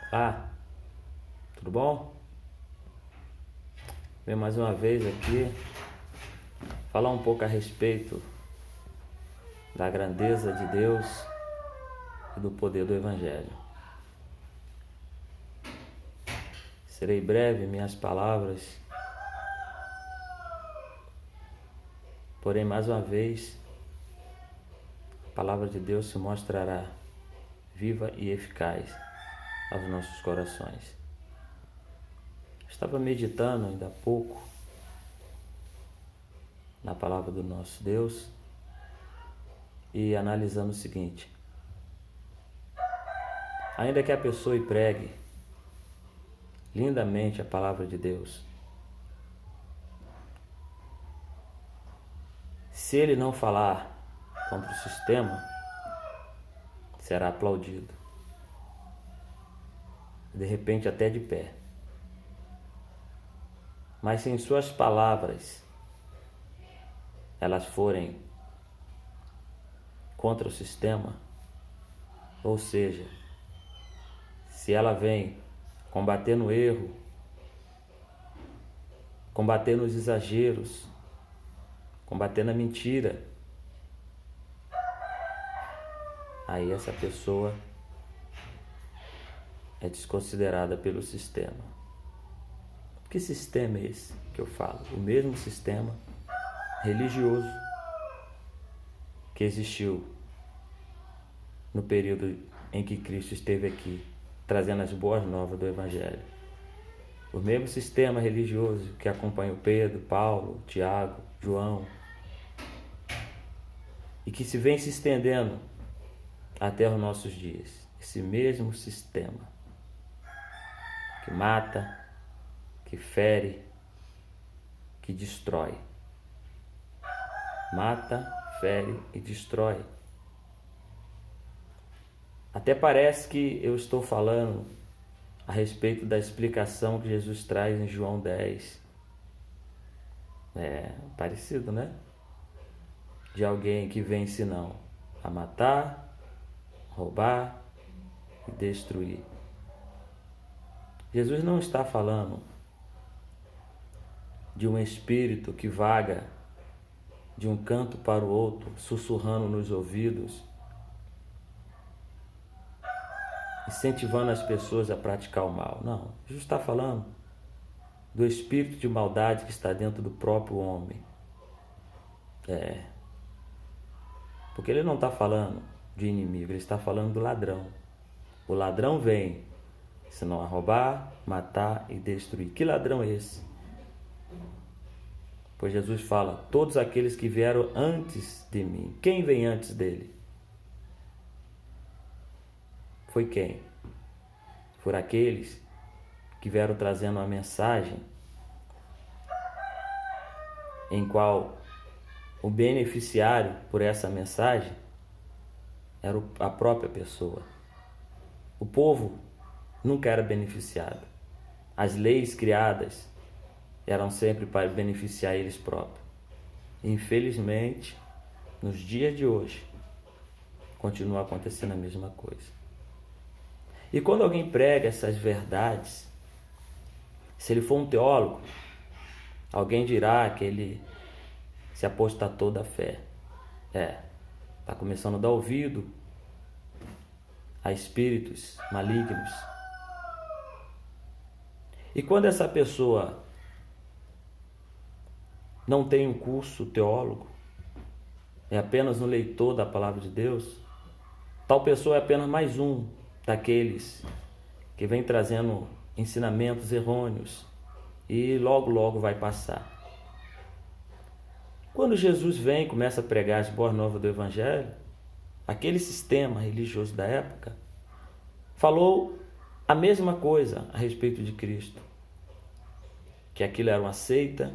Ah, tudo bom? Venho mais uma vez aqui falar um pouco a respeito da grandeza de Deus e do poder do Evangelho. Serei breve em minhas palavras, porém mais uma vez a palavra de Deus se mostrará viva e eficaz aos nossos corações. Estava meditando ainda há pouco na palavra do nosso Deus e analisando o seguinte: ainda que a pessoa pregue lindamente a palavra de Deus, se ele não falar contra o sistema, será aplaudido, de repente até de pé. Mas se em suas palavras elas forem contra o sistema, ou seja, se ela vem combater no erro, combater nos exageros, combater na mentira, aí essa pessoa é desconsiderada pelo sistema. Que sistema é esse que eu falo? O mesmo sistema religioso que existiu no período em que Cristo esteve aqui, trazendo as boas novas do Evangelho. O mesmo sistema religioso que acompanhou Pedro, Paulo, Tiago, João, e que se vem se estendendo até os nossos dias. Esse mesmo sistema que mata, que fere, que destrói. Mata, fere e destrói. Até parece que eu estou falando a respeito da explicação que Jesus traz em João 10. É parecido, né? De alguém que vem senão a matar, roubar e destruir. Jesus não está falando de um espírito que vaga de um canto para o outro, sussurrando nos ouvidos, incentivando as pessoas a praticar o mal. Não, Jesus está falando do espírito de maldade que está dentro do próprio homem. Porque ele não está falando de inimigo, ele está falando do ladrão. O ladrão vem, senão a roubar, matar e destruir. Que ladrão é esse? Pois Jesus fala, todos aqueles que vieram antes de mim. Quem vem antes dele? Foi quem? Foram aqueles que vieram trazendo uma mensagem em qual o beneficiário por essa mensagem era a própria pessoa. O povo nunca era beneficiado. As leis criadas eram sempre para beneficiar eles próprios. Infelizmente, nos dias de hoje, continua acontecendo a mesma coisa. E quando alguém prega essas verdades, se ele for um teólogo, alguém dirá que ele se apostatou da fé. Está começando a dar ouvido a espíritos malignos. E quando essa pessoa não tem um curso teólogo, é apenas um leitor da palavra de Deus, tal pessoa é apenas mais um daqueles que vem trazendo ensinamentos errôneos e logo vai passar. Quando Jesus vem e começa a pregar as boas novas do Evangelho, aquele sistema religioso da época falou a mesma coisa a respeito de Cristo, que aquilo era uma seita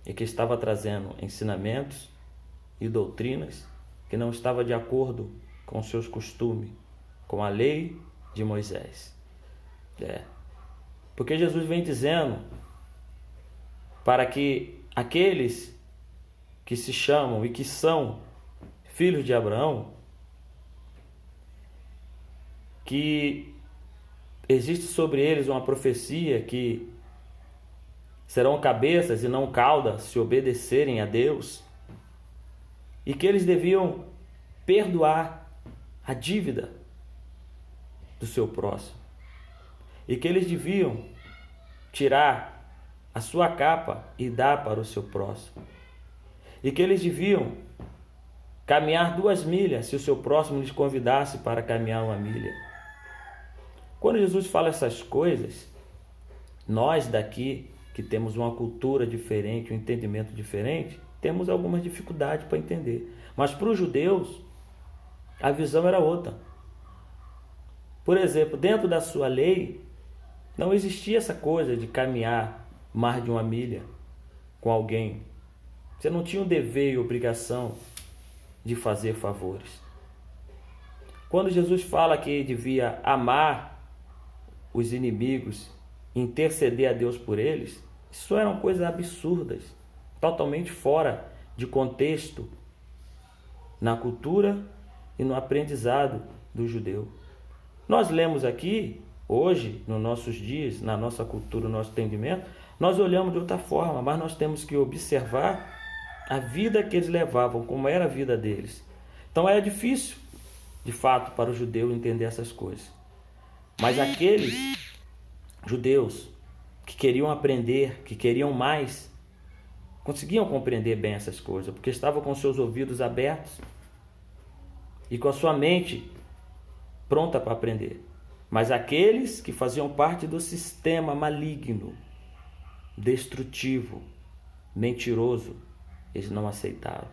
e que estava trazendo ensinamentos e doutrinas que não estavam de acordo com seus costumes, com a lei de Moisés. Porque Jesus vem dizendo para que aqueles que se chamam e que são filhos de Abraão, que existe sobre eles uma profecia que serão cabeças e não caudas se obedecerem a Deus, e que eles deviam perdoar a dívida do seu próximo, e que eles deviam tirar a sua capa e dar para o seu próximo, e que eles deviam caminhar 2 milhas se o seu próximo lhes convidasse para caminhar 1 milha. Quando Jesus fala essas coisas, nós daqui que temos uma cultura diferente, um entendimento diferente, temos algumas dificuldades para entender. Mas para os judeus, a visão era outra. Por exemplo, dentro da sua lei, não existia essa coisa de caminhar mais de 1 milha com alguém. Você não tinha o dever e obrigação de fazer favores. Quando Jesus fala que devia amar os inimigos, interceder a Deus por eles, isso eram coisas absurdas, totalmente fora de contexto na cultura e no aprendizado do judeu. Nós lemos aqui, hoje, nos nossos dias, na nossa cultura, no nosso entendimento, nós olhamos de outra forma, mas nós temos que observar a vida que eles levavam, como era a vida deles. Então era difícil, de fato, para o judeu entender essas coisas. Mas aqueles judeus que queriam aprender, que queriam mais, conseguiam compreender bem essas coisas, porque estavam com seus ouvidos abertos e com a sua mente pronta para aprender. Mas aqueles que faziam parte do sistema maligno, destrutivo, mentiroso, eles não aceitaram.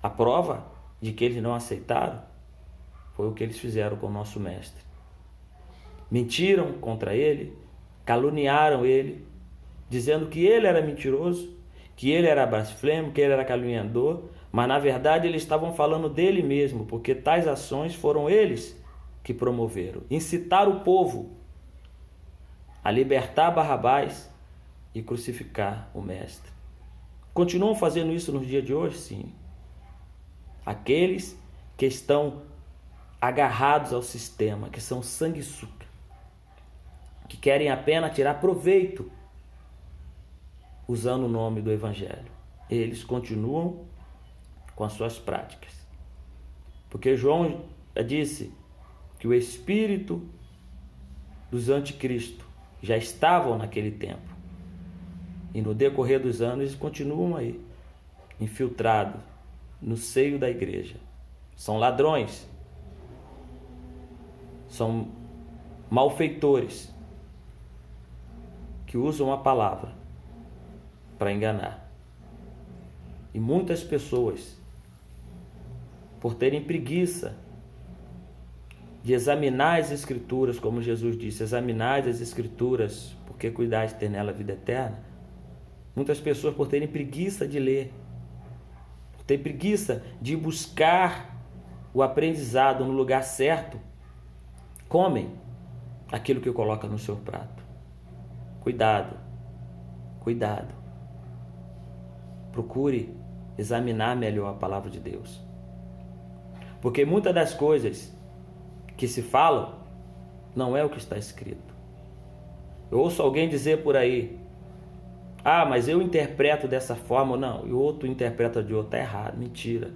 A prova de que eles não aceitaram foi o que eles fizeram com o nosso mestre. Mentiram contra ele, caluniaram ele, dizendo que ele era mentiroso, que ele era blasfemo, que ele era caluniador, mas na verdade eles estavam falando dele mesmo, porque tais ações foram eles que promoveram. Incitar o povo a libertar Barrabás e crucificar o mestre. Continuam fazendo isso nos dias de hoje? Sim. Aqueles que estão agarrados ao sistema, que são sanguessuga, que querem apenas tirar proveito usando o nome do Evangelho. Eles continuam com as suas práticas. Porque João disse que o espírito dos anticristo já estavam naquele tempo. E no decorrer dos anos eles continuam aí, infiltrados no seio da igreja. São ladrões, são malfeitores que usam a palavra para enganar. E muitas pessoas, por terem preguiça de examinar as Escrituras, como Jesus disse, examinai as Escrituras, porque cuidais de ter nela a vida eterna. Muitas pessoas, por terem preguiça de ler, por ter preguiça de buscar o aprendizado no lugar certo, comem aquilo que coloca no seu prato. Cuidado, cuidado. Procure examinar melhor a palavra de Deus. Porque muitas das coisas que se falam não é o que está escrito. Eu ouço alguém dizer por aí: ah, mas eu interpreto dessa forma. Não, e o outro interpreta de outra. Está errado, mentira.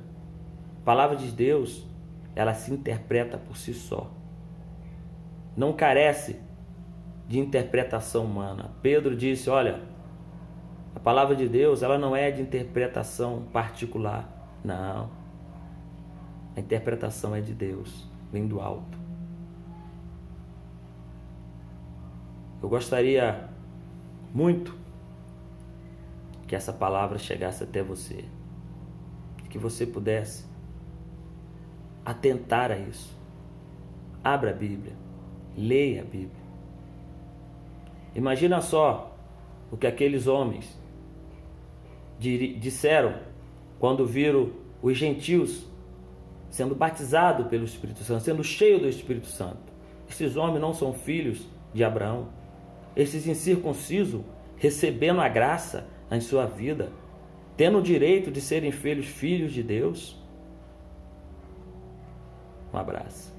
A palavra de Deus, ela se interpreta por si só. Não carece de interpretação humana. Pedro disse: olha, a palavra de Deus, ela não é de interpretação particular. Não. A interpretação é de Deus, vem do alto. Eu gostaria muito que essa palavra chegasse até você, que você pudesse atentar a isso. Abra a Bíblia, leia a Bíblia. Imagina só o que aqueles homens disseram quando viram os gentios sendo batizados pelo Espírito Santo, sendo cheios do Espírito Santo. Esses homens não são filhos de Abraão. Esses incircuncisos recebendo a graça em sua vida, tendo o direito de serem filhos de Deus. Um abraço.